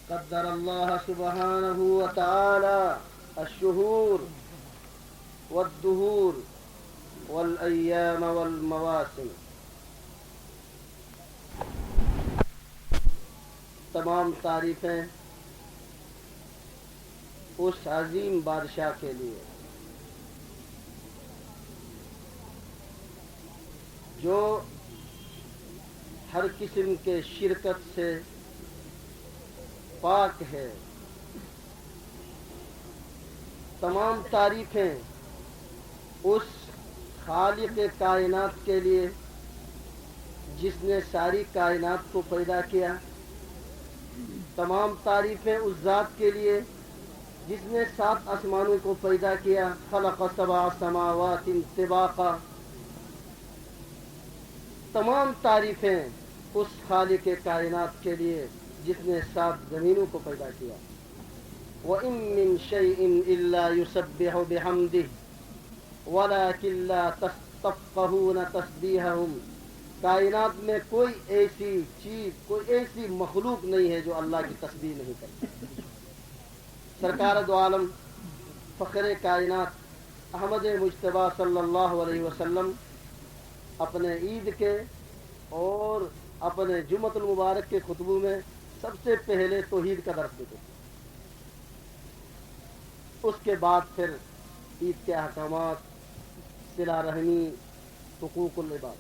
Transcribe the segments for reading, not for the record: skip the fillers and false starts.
قدر الله سبحانه وتعالى الشهور والدهور والأيام والمواسم. تمام تعریفیں اس عظیم بادشاہ کے لیے جو ہر قسم کے شرکت سے پاک ہے. تمام تعریفیں اس خالق کائنات کے لیے جس نے ساری کائنات کو پیدا کیا. تمام تعریفیں اس ذات کے لیے جس نے 7 آسمانوں کو پیدا کیا. خلق 7 سماوات طباقا. تمام تعریفیں اس خالق کائنات کے لیے جس نے 7 زمینوں کو پیدا کیا. وَإِن مِّن شَيْءٍ إِلَّا يُسَبِّحُ بِحَمْدِهِ وَلَكِن لَّا تَفْقَهُونَ تَسْبِيحَهُمْ. کائنات میں کوئی ایسی چیز، کوئی ایسی مخلوق نہیں ہے جو اللہ کی تسبیح نہیں کرتی. سرکار دو عالم فخر کائنات احمد مجتبیٰ صلی اللہ علیہ وسلم اپنے عید کے اور اپنے جمعۃ المبارک کے خطبوں میں سب سے پہلے توحید کا درس دیتے تھے. اس کے بعد پھر عید کے احکامات، صلہ رحمی، حقوق العباد.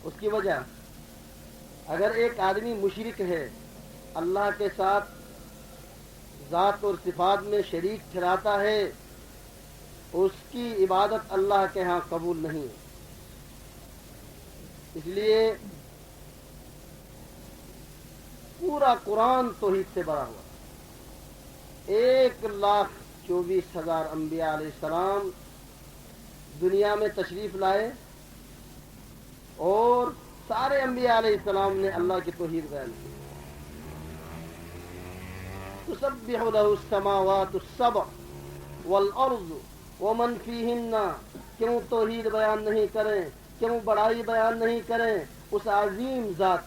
اس کی وجہ اگر ایک آدمی مشرک ہے، اللہ کے ساتھ ذات اور صفات میں شریک ٹھہراتا ہے، اس کی عبادت اللہ کے ہاں قبول نہیں ہے. اس لیے پورا قرآن توحید سے بھرا ہوا. 1,24,000 انبیاء علیہ السلام دنیا میں تشریف لائے اور سارے انبیاء علیہ السلام نے اللہ کی توحید بیان کی. تسبح له السماوات السبع والارض ومن فیہن. کیوں توحید بیان نہیں کریں، کیوں بڑائی بیان نہیں کریں اس عظیم ذات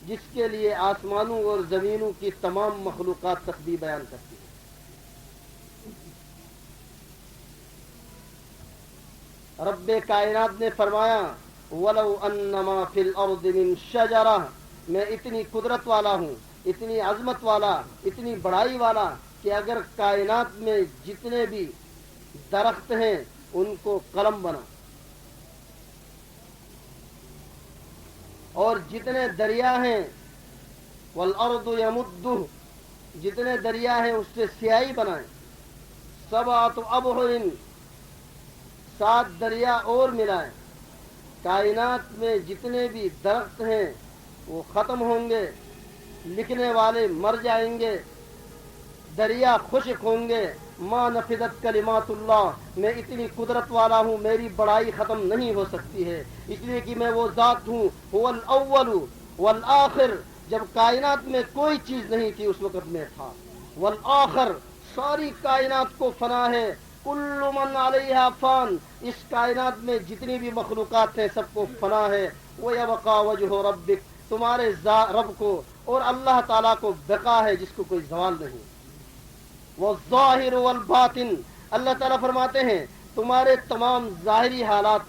جس کے لیے آسمانوں اور زمینوں کی تمام مخلوقات تسبیح بیان کرتی ہے. رب کائنات نے فرمایا وَلَوْ أَنَّمَا فِي الْأَرْضِ مِن شَجَرَةٍ. میں اتنی قدرت والا ہوں، اتنی عظمت والا، اتنی بڑائی والا کہ اگر کائنات میں جتنے بھی درخت ہیں ان کو قلم بنا، اور جتنے دریا ہیں والارض یمدہ، جتنے دریا ہیں اس سے سیاہی بنائیں. 7 ابحر، 7 دریا اور ملائیں. کائنات میں جتنے بھی درخت ہیں وہ ختم ہوں گے، لکھنے والے مر جائیں گے، دریا خشک ہوں گے. ما نفدت کلمات اللہ. میں اتنی قدرت والا ہوں، میری بڑائی ختم نہیں ہو سکتی ہے، اس لیے کہ میں وہ ذات ہوں. هو الاول والآخر. جب کائنات میں کوئی چیز نہیں تھی اس وقت میں تھا. والآخر، ساری کائنات کو فنا ہے. کل من علیہا فان. اس کائنات میں جتنی بھی مخلوقات ہیں سب کو فنا ہے. وَيَبْقَى وَجْهُ رَبِّكَ. تمہارے رب کو اور اللہ تعالیٰ کو بقا ہے جس کو کوئی زوال نہیں. والظاہر والباطن. اللہ تعالیٰ فرماتے ہیں تمہارے تمام ظاہری حالات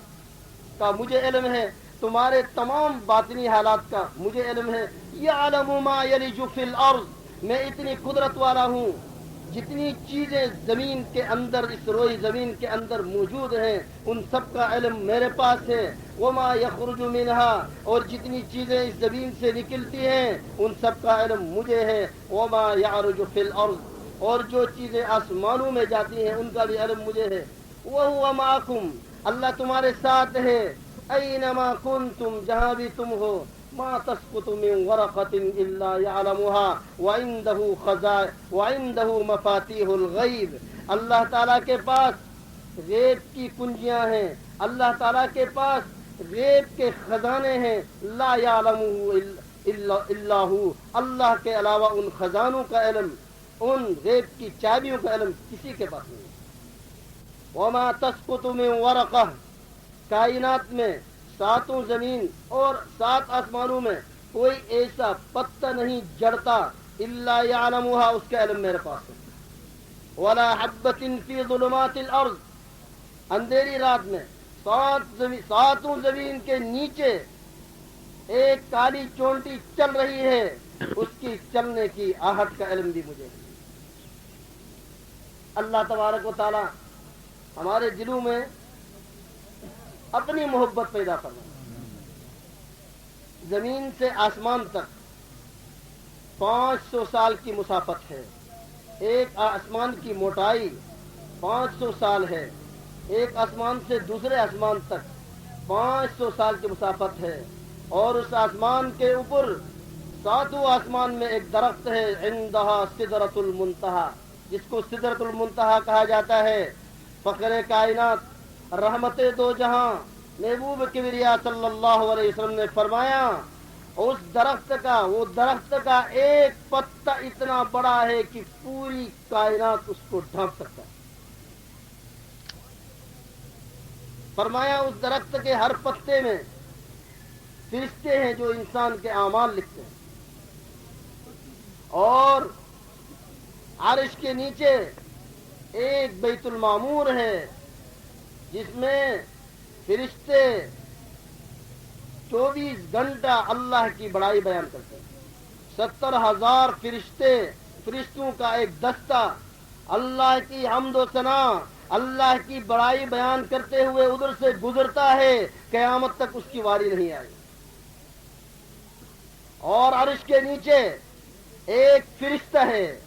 کا مجھے علم ہے، تمہارے تمام باطنی حالات کا مجھے علم ہے. یعلم ما یلج فی الارض. میں اتنی قدرت والا ہوں، جتنی چیزیں زمین کے اندر، اس روئی زمین کے اندر موجود ہیں ان سب کا علم میرے پاس ہے. وما یخرج منہا. اور جتنی چیزیں اس زمین سے نکلتی ہیں ان سب کا علم مجھے ہے. وما یعرج فی الارض. اور جو چیزیں آسمانوں میں جاتی ہیں ان کا بھی علم مجھے ہے. وَهُوَ مَعَكُمْ. اللہ تمہارے ساتھ ہے. أَيْنَمَا كُنْتُمْ. جہاں بھی تم ہو. مَا تَسْقُطُ مِنْ وَرَقَةٍ إِلَّا يَعْلَمُهَا وَعِنْدَهُ مَفَاتِيحُ الْغَيْبِ. اللہ تعالیٰ کے پاس غیب کی کنجیاں ہیں، اللہ تعالیٰ کے پاس غیب کے خزانے ہیں. لا يعلمه إلا هو. اللہ کے علاوہ ان خزانوں کا علم، ان غیب کی چابیوں کا علم کسی کے پاس نہیں. وما تسقط من ورقہ. کائنات میں 7 زمین اور 7 آسمانوں میں کوئی ایسا پتا نہیں جڑتا الا یعلمھا، اس کا علم میرے پاس ہے. ولا حبۃ فی ظلمات الارض، اندھیری رات میں ساتوں زمین کے نیچے ایک کالی چونٹی چل رہی ہے، اس کی چلنے کی آہٹ کا علم بھی مجھے ہے. اللہ تبارک و تعالی ہمارے دلوں میں اپنی محبت پیدا کرنا. زمین سے آسمان تک 500 سال کی مسافت ہے. ایک آسمان کی موٹائی 500 سال ہے. ایک آسمان سے دوسرے آسمان تک 500 سال کی مسافت ہے. اور اس آسمان کے اوپر 7واں آسمان میں ایک درخت ہے، عندہا سدرۃ المنتہا، جس کو سدرۃ المنتہا کہا جاتا ہے. فخر کائنات، رحمت دو جہاں، محبوب کبریا صلی اللہ علیہ وسلم نے فرمایا اس درخت کا ایک پتا اتنا بڑا ہے کہ پوری کائنات اس کو ڈھانپ سکتا ہے. فرمایا اس درخت کے ہر پتے میں فرشتے ہیں جو انسان کے اعمال لکھتے ہیں. اور عرش کے نیچے ایک بیت المعمور ہے جس میں فرشتے 24 گھنٹہ اللہ کی بڑائی بیان کرتے ہیں. 70,000 فرشتوں کا ایک دستہ اللہ کی حمد و ثنا، اللہ کی بڑائی بیان کرتے ہوئے ادھر سے گزرتا ہے، قیامت تک اس کی واری نہیں آئی. اور عرش کے نیچے ایک فرشتہ ہے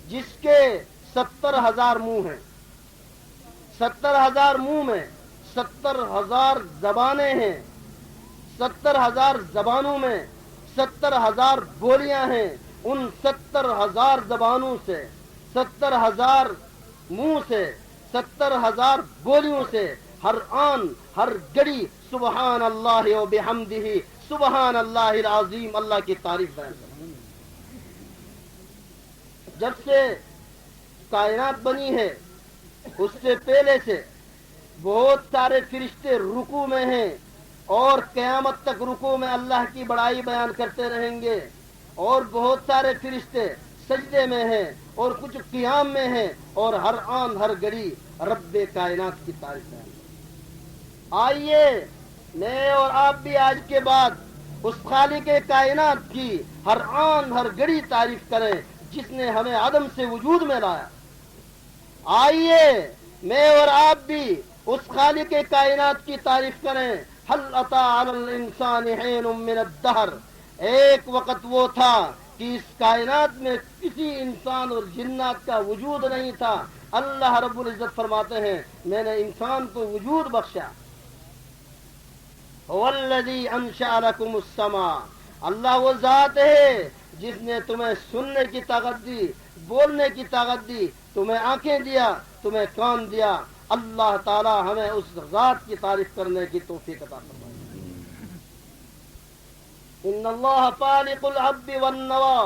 جس کے 70,000 منہ ہیں. 70,000 منہ میں 70,000 زبانیں ہیں. 70,000 زبانوں میں 70,000 بولیاں ہیں. ان 70,000 زبانوں سے، 70,000 منہ سے، 70,000 بولیوں سے ہر آن ہر گڑی سبحان اللہ و بحمدہ سبحان اللہ العظیم، اللہ کی تعریف بیان کرتے ہیں. جب سے کائنات بنی ہے اس سے پہلے سے بہت سارے فرشتے رکوع میں ہیں، اور قیامت تک رکوع میں اللہ کی بڑائی بیان کرتے رہیں گے. اور بہت سارے فرشتے سجدے میں ہیں، اور کچھ قیام میں ہیں، اور ہر آن ہر گھڑی رب کائنات کی تعریف بیان کرتے ہیں. آئیے میں اور آپ بھی آج کے بعد اس خالق کائنات کی ہر آن ہر گھڑی تعریف کریں جس نے ہمیں عدم سے وجود میں لایا. آئیے میں اور آپ بھی اس خالق کائنات کی تعریف کریں. هل اتى على الانسان حين من الدهر، ایک وقت وہ تھا کہ اس کائنات میں کسی انسان اور جنات کا وجود نہیں تھا. اللہ رب العزت فرماتے ہیں میں نے انسان کو وجود بخشا. هو الذي انشأ لكم السماع، اللہ وہ ذات ہے جس نے تمہیں سننے کی طاقت دی، بولنے کی طاقت دی، تمہیں آنکھیں دیا، تمہیں کان دیا. اللہ تعالی ہمیں اس ذات کی تعریف کرنے کی توفیق عطا فرمائے. ان اللہ فالق الحب والنوى،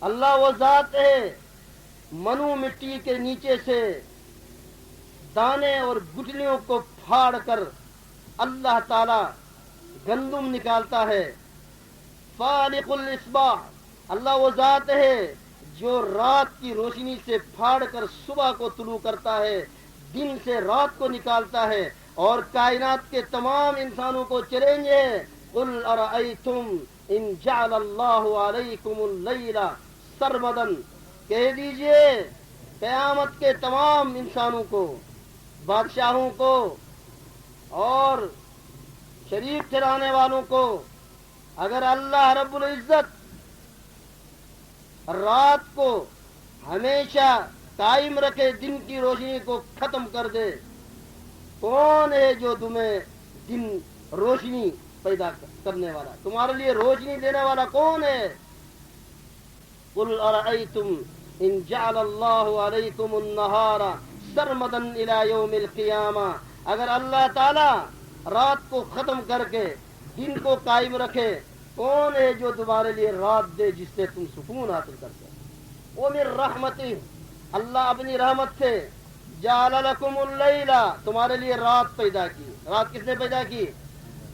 اللہ وہ ذات ہے منو مٹی کے نیچے سے دانے اور گٹلیوں کو پھاڑ کر اللہ تعالی گندم نکالتا ہے. فالق الاصباح، اللہ وہ ذات ہے جو رات کی روشنی سے پھاڑ کر صبح کو طلوع کرتا ہے، دن سے رات کو نکالتا ہے. اور کائنات کے تمام انسانوں کو چیلنج ہے، قل ارأیتم ان جعل اللہ علیکم اللیل سرمدا، کہہ دیجئے قیامت کے تمام انسانوں کو، بادشاہوں کو اور شریف ٹھہرانے والوں کو، اگر اللہ رب العزت رات کو ہمیشہ قائم رکھے، دن کی روشنی کو ختم کر دے، کون ہے جو تمہیں دن روشنی پیدا کرنے والا، تمہارے لیے روشنی دینے والا کون ہے؟ قل ارأیتم ان جعل اللہ علیکم النہار سرمدا الی یوم القیامہ، اگر اللہ تعالی رات کو ختم کر کے دن کو قائم رکھے، کون ہے جو تمہارے لیے رات دے جس سے تم سکون حاصل کرتے؟ ومن رحمتہ، اللہ اپنی رحمت سے جعل لکم اللیل، تمہارے لیے رات پیدا کی. رات کس نے پیدا کی؟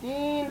3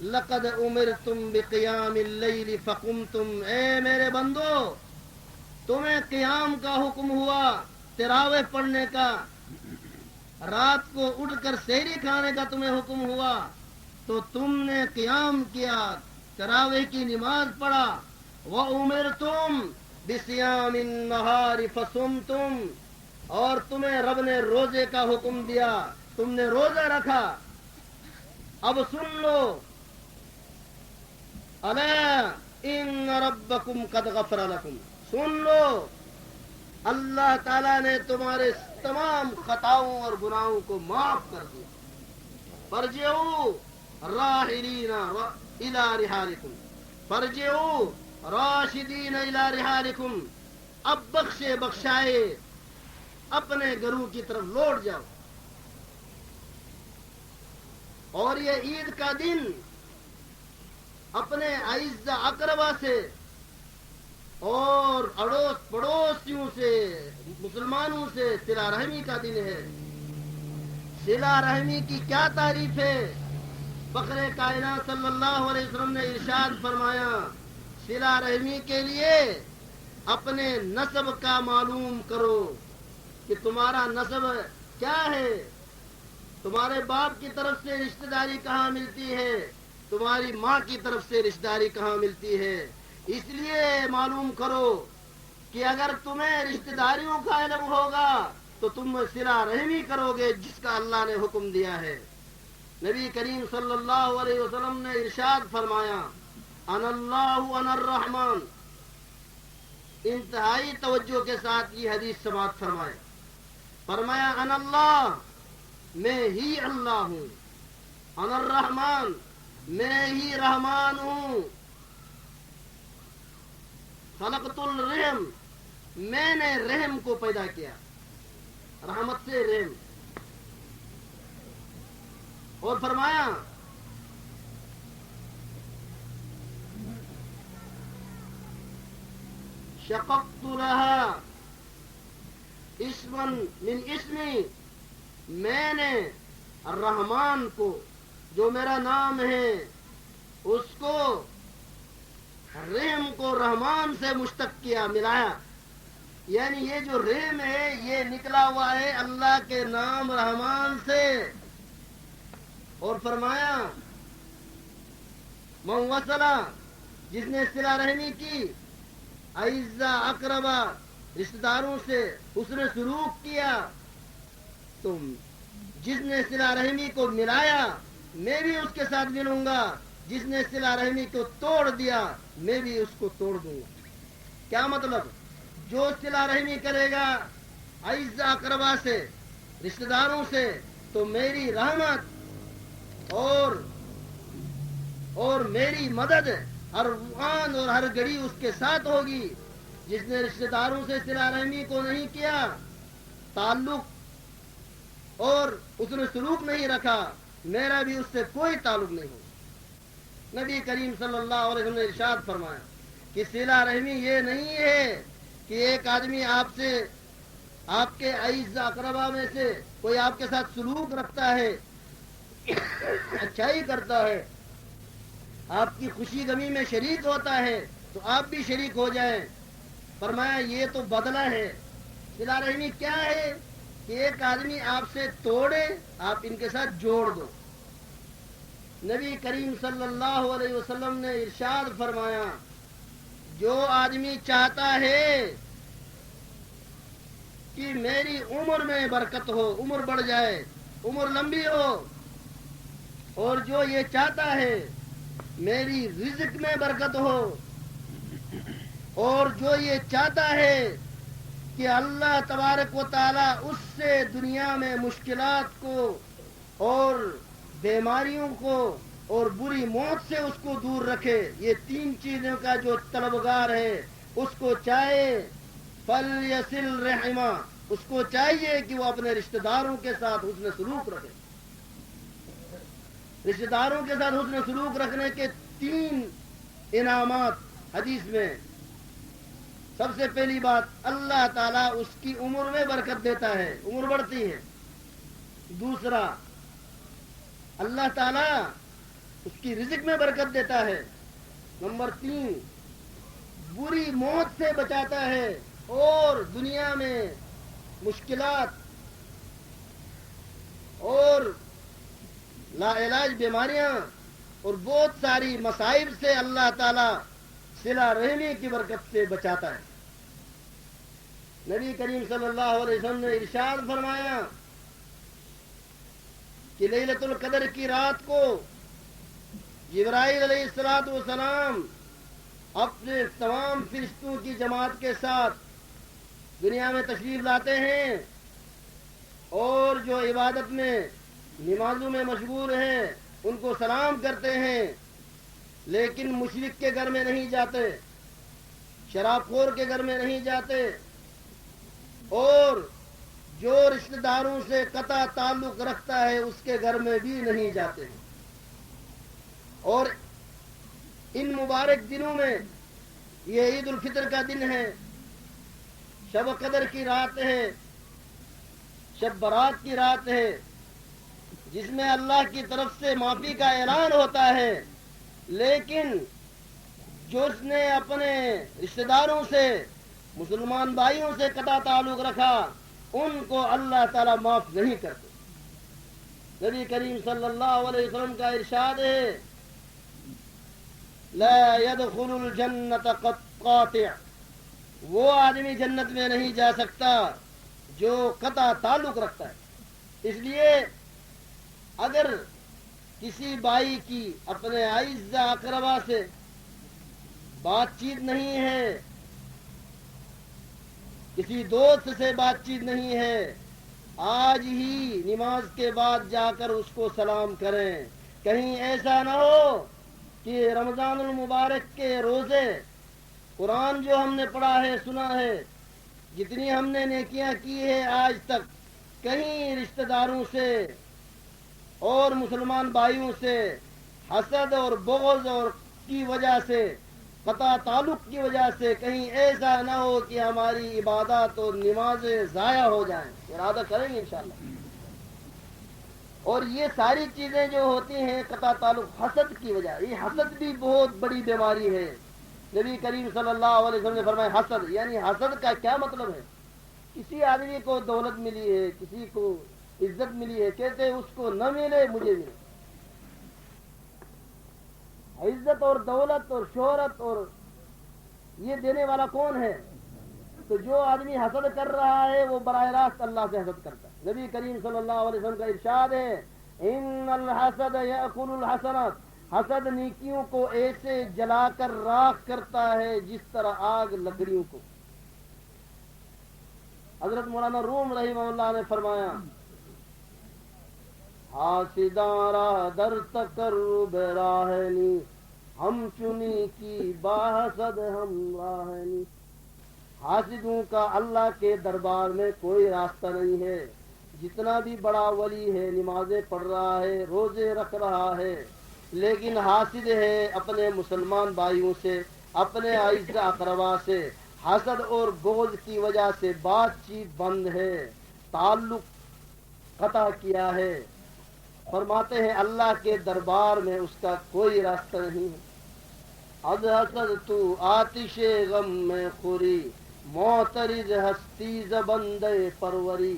لقد امرتم بقیام اللیل فقمتم، اے میرے بندو تمہیں قیام کا حکم ہوا، تراویح پڑھنے کا، رات کو اٹھ کر سحری کھانے کا تمہیں حکم ہوا تو تم نے قیام کیا، تراویح کی نماز پڑھا۔ وَأُمِرْتُمْ بِصِيَامِ النَّهَارِ فَصُمْتُمْ، اور تمہیں رب نے روزے کا حکم دیا، تم نے روزہ رکھا۔ اب سن لو، الا ان ربکم قد غفر لکم، سن لو اللہ تعالیٰ نے تمہارے تمام خطاؤں اور گناہوں کو معاف کر دیا۔ فرجعوا راحلین الی رحالکم، فرجعوا راشدین الی رحالکم، اب بخشے بخشائے اپنے گھروں کی طرف لوٹ جاؤ۔ اور یہ عید کا دن اپنے اعزا اقربا سے اور اڑوس پڑوسیوں سے، مسلمانوں سے صلہ رحمی کا دن ہے۔ صلہ رحمی کی کیا تعریف ہے؟ فخر کائنات صلی اللہ علیہ وسلم نے ارشاد فرمایا، صلہ رحمی کے لیے اپنے نسب کا معلوم کرو کہ تمہارا نسب کیا ہے، تمہارے باپ کی طرف سے رشتہ داری کہاں ملتی ہے، تمہاری ماں کی طرف سے رشتہ داری کہاں ملتی ہے۔ اس لیے معلوم کرو کہ اگر تمہیں رشتہ داریوں کا علم ہوگا تو تم صلہ رحمی کرو گے جس کا اللہ نے حکم دیا ہے۔ نبی کریم صلی اللہ علیہ وسلم نے ارشاد فرمایا، انا اللہ انا الرحمن، انتہائی توجہ کے ساتھ یہ حدیث سماعت فرمائے۔ فرمایا انا اللہ، میں ہی اللہ ہوں، انا الرحمن، میں ہی رحمان ہوں، خلقت الرحم، میں نے رحم کو پیدا کیا، رحمت سے رحم۔ اور فرمایا شققت لها اسما من اسمی، میں نے الرحمن کو جو میرا نام ہے اس کو، رحم کو رحمان سے مشتق کیا، ملایا، یعنی یہ جو رحم ہے یہ نکلا ہوا ہے اللہ کے نام رحمان سے۔ اور فرمایا من وصلہ، جس نے صلہ رحمی کی، اعزا اقربا، رشتہ داروں سے اس نے سلوک کیا، تم جس نے صلہ رحمی کو ملایا میں بھی اس کے ساتھ ملوں گا، جس نے صلہ رحمی کو توڑ دیا میں بھی اس کو توڑ دوں گا۔ کیا مطلب؟ جو صلہ رحمی کرے گا اعزا اقربا سے، رشتہ داروں سے، تو میری رحمت اور میری مدد ہر آن اور ہر گھڑی اس کے ساتھ ہوگی۔ جس نے رشتہ داروں سے صلہ رحمی کو نہیں کیا، تعلق اور اس نے سلوک نہیں رکھا، میرا بھی اس سے کوئی تعلق نہیں ہوگا۔ نبی کریم صلی اللہ علیہ وسلم نے ارشاد فرمایا کہ صلہ رحمی یہ نہیں ہے کہ ایک آدمی آپ سے، آپ کے اعزا اقربا میں سے کوئی آپ کے ساتھ سلوک رکھتا ہے، اچھائی کرتا ہے، آپ کی خوشی غمی میں شریک ہوتا ہے تو آپ بھی شریک ہو جائیں۔ فرمایا یہ تو بدلہ ہے۔ صلہ رحمی کیا ہے کہ ایک آدمی آپ سے توڑے، آپ ان کے ساتھ جوڑ دو۔ نبی کریم صلی اللہ علیہ وسلم نے ارشاد فرمایا، جو آدمی چاہتا ہے کہ میری عمر میں برکت ہو، عمر بڑھ جائے، عمر لمبی ہو، اور جو یہ چاہتا ہے میری رزق میں برکت ہو، اور جو یہ چاہتا ہے کہ اللہ تبارک و تعالی اس سے دنیا میں مشکلات کو اور بیماریوں کو اور بری موت سے اس کو دور رکھے، یہ تین چیزوں کا جو طلبگار ہے اس کو چاہے فلیصل رحمہ، اس کو چاہیے کہ وہ اپنے رشتہ داروں کے ساتھ حسن سلوک رکھے۔ رشتہ داروں کے ساتھ حسن سلوک رکھنے کے تین انعامات حدیث میں۔ سب سے پہلی بات، اللہ تعالیٰ اس کی عمر میں برکت دیتا ہے، عمر بڑھتی ہے۔ دوسرا، اللہ تعالیٰ اس کی رزق میں برکت دیتا ہے۔ نمبر 3، بری موت سے بچاتا ہے اور دنیا میں مشکلات اور لا علاج بیماریاں اور بہت ساری مصائب سے اللہ تعالی صلہ رحمی کی برکت سے بچاتا ہے۔ نبی کریم صلی اللہ علیہ وسلم نے ارشاد فرمایا کہ لیلۃ القدر کی رات کو جبرائیل علیہ الصلوۃ والسلام اپنے تمام فرشتوں کی جماعت کے ساتھ دنیا میں تشریف لاتے ہیں اور جو عبادت میں نمازوں میں مشغول ہیں ان کو سلام کرتے ہیں، لیکن مشرک کے گھر میں نہیں جاتے، شراب خور کے گھر میں نہیں جاتے، اور جو رشتہ داروں سے قطع تعلق رکھتا ہے اس کے گھر میں بھی نہیں جاتے ہیں۔ اور ان مبارک دنوں میں یہ عید الفطر کا دن ہے، شب قدر کی رات ہے، شب برات کی رات ہے، جس میں اللہ کی طرف سے معافی کا اعلان ہوتا ہے، لیکن جس نے اپنے رشتہ داروں سے مسلمان بھائیوں سے قطع تعلق رکھا ان کو اللہ تعالی معاف نہیں کرتے۔ نبی کریم صلی اللہ علیہ وسلم کا ارشاد ہے لا يدخل الجنت قاطع، وہ آدمی جنت میں نہیں جا سکتا جو قطع تعلق رکھتا ہے۔ اس لیے اگر کسی بھائی کی اپنے اعزا اقربا سے بات چیت نہیں ہے، کسی دوست سے بات چیت نہیں ہے، آج ہی نماز کے بعد جا کر اس کو سلام کریں۔ کہیں ایسا نہ ہو کہ رمضان المبارک کے روزے، قرآن جو ہم نے پڑھا ہے سنا ہے، جتنی ہم نے نیکیاں کی ہے آج تک، کہیں رشتہ داروں سے اور مسلمان بھائیوں سے حسد اور بغض اور کی وجہ سے، قطع تعلق کی وجہ سے کہیں ایسا نہ ہو کہ ہماری عبادات اور نمازیں ضائع ہو جائیں۔ ارادہ کریں گے انشاءاللہ۔ اور یہ ساری چیزیں جو ہوتی ہیں قطع تعلق حسد کی وجہ، یہ حسد بھی بہت بڑی بیماری ہے۔ نبی کریم صلی اللہ علیہ وسلم نے فرمایا حسد، یعنی حسد کا کیا مطلب ہے؟ کسی آدمی کو دولت ملی ہے، کسی کو عزت ملی ہے، کہتے ہیں اس کو نہ ملے مجھے ملے۔ عزت اور دولت اور شہرت اور یہ دینے والا کون ہے؟ تو جو آدمی حسد کر رہا ہے وہ براہ راست اللہ سے حسد کرتا ہے۔ نبی کریم صلی اللہ علیہ وسلم کا ارشاد ہے ان الحسد یاکل الحسنات، حسد نیکیوں کو ایسے جلا کر راکھ کرتا ہے جس طرح آگ لکڑیوں کو۔ حضرت مولانا روم رحمہ اللہ نے فرمایا حاسداں راہ در تقرب راہنی، ہم چنی کی باحسد ہم راہنی۔ حاسدوں کا اللہ کے دربار میں کوئی راستہ نہیں ہے، جتنا بھی بڑا ولی ہے، نمازیں پڑھ رہا ہے، روزے رکھ رہا ہے، لیکن حاسد ہے اپنے مسلمان بھائیوں سے، اپنے اعزا اقربا سے، حسد اور بغض کی وجہ سے بات چیت بند ہے، تعلق قطع کیا ہے۔ فرماتے ہیں اللہ کے دربار میں اس کا کوئی راستہ نہیں ہے۔ از حسد تو آتش غم میں خوری، معترض ہستی زبندے پروری۔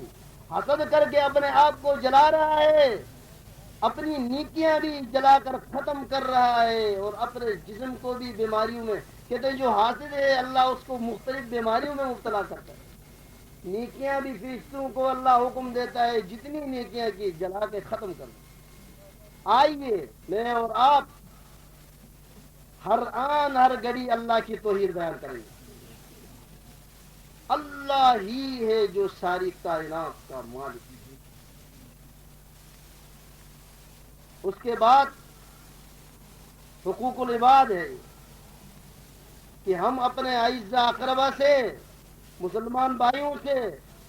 حسد کر کے اپنے آپ کو جلا رہا ہے، اپنی نیکیاں بھی جلا کر ختم کر رہا ہے، اور اپنے جسم کو بھی بیماریوں میں، کہتے ہیں جو حاسد ہے اللہ اس کو مختلف بیماریوں میں مبتلا کرتا ہے۔ نیکیاں بھی فرشتوں کو اللہ حکم دیتا ہے جتنی نیکیاں کی جلا کے ختم کر دو۔ آئیے میں اور آپ ہر آن ہر گھڑی اللہ کی توحید بیان کریں گے۔ اللہ ہی ہے جو ساری کائنات کا مالک۔ اس کے بعد حقوق العباد ہے کہ ہم اپنے اعزا اقربا سے، مسلمان بھائیوں سے،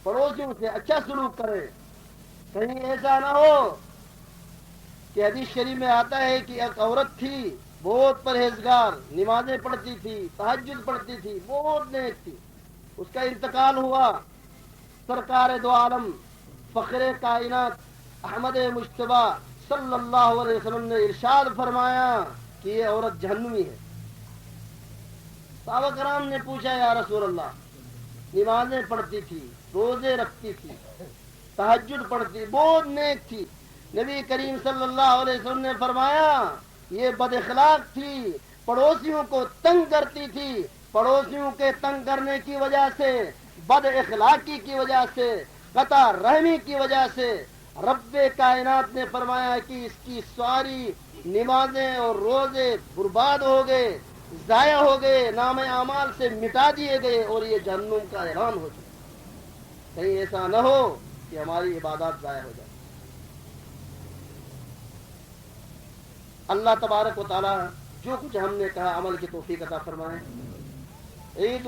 پڑوسیوں سے اچھا سلوک کریں۔ کہیں ایسا نہ ہو کہ حدیث شریف میں آتا ہے کہ ایک عورت تھی بہت پرہیزگار، نمازیں پڑھتی تھی، تہجد پڑھتی تھی، بہت نیک تھی، اس کا انتقال ہوا۔ سرکار دو عالم، فخر کائنات، احمد مجتبی صلی اللہ علیہ وسلم نے ارشاد فرمایا کہ یہ عورت جہنمی ہے۔ صحابہ کرام نے پوچھا یا رسول اللہ، نمازیں پڑھتی تھی، روزے رکھتی تھی، تہجد پڑھتی، بہت نیک تھی۔ نبی کریم صلی اللہ علیہ وسلم نے فرمایا یہ بد اخلاق تھی، پڑوسیوں کو تنگ کرتی تھی، پڑوسیوں کے تنگ کرنے کی وجہ سے، بد اخلاقی کی وجہ سے، قطع رحمی کی وجہ سے رب کائنات نے فرمایا کہ اس کی ساری نمازیں اور روزے برباد ہو گئے، ضائع ہو گئے، نام اعمال سے مٹا دیے گئے اور یہ جہنم کا اعلان ہو چکا۔ کہیں ایسا نہ ہو کہ ہماری عبادات ضائع ہو جائے۔ اللہ تبارک و تعالی جو کچھ ہم نے کہا عمل کی توفیق عطا فرمائے۔ عید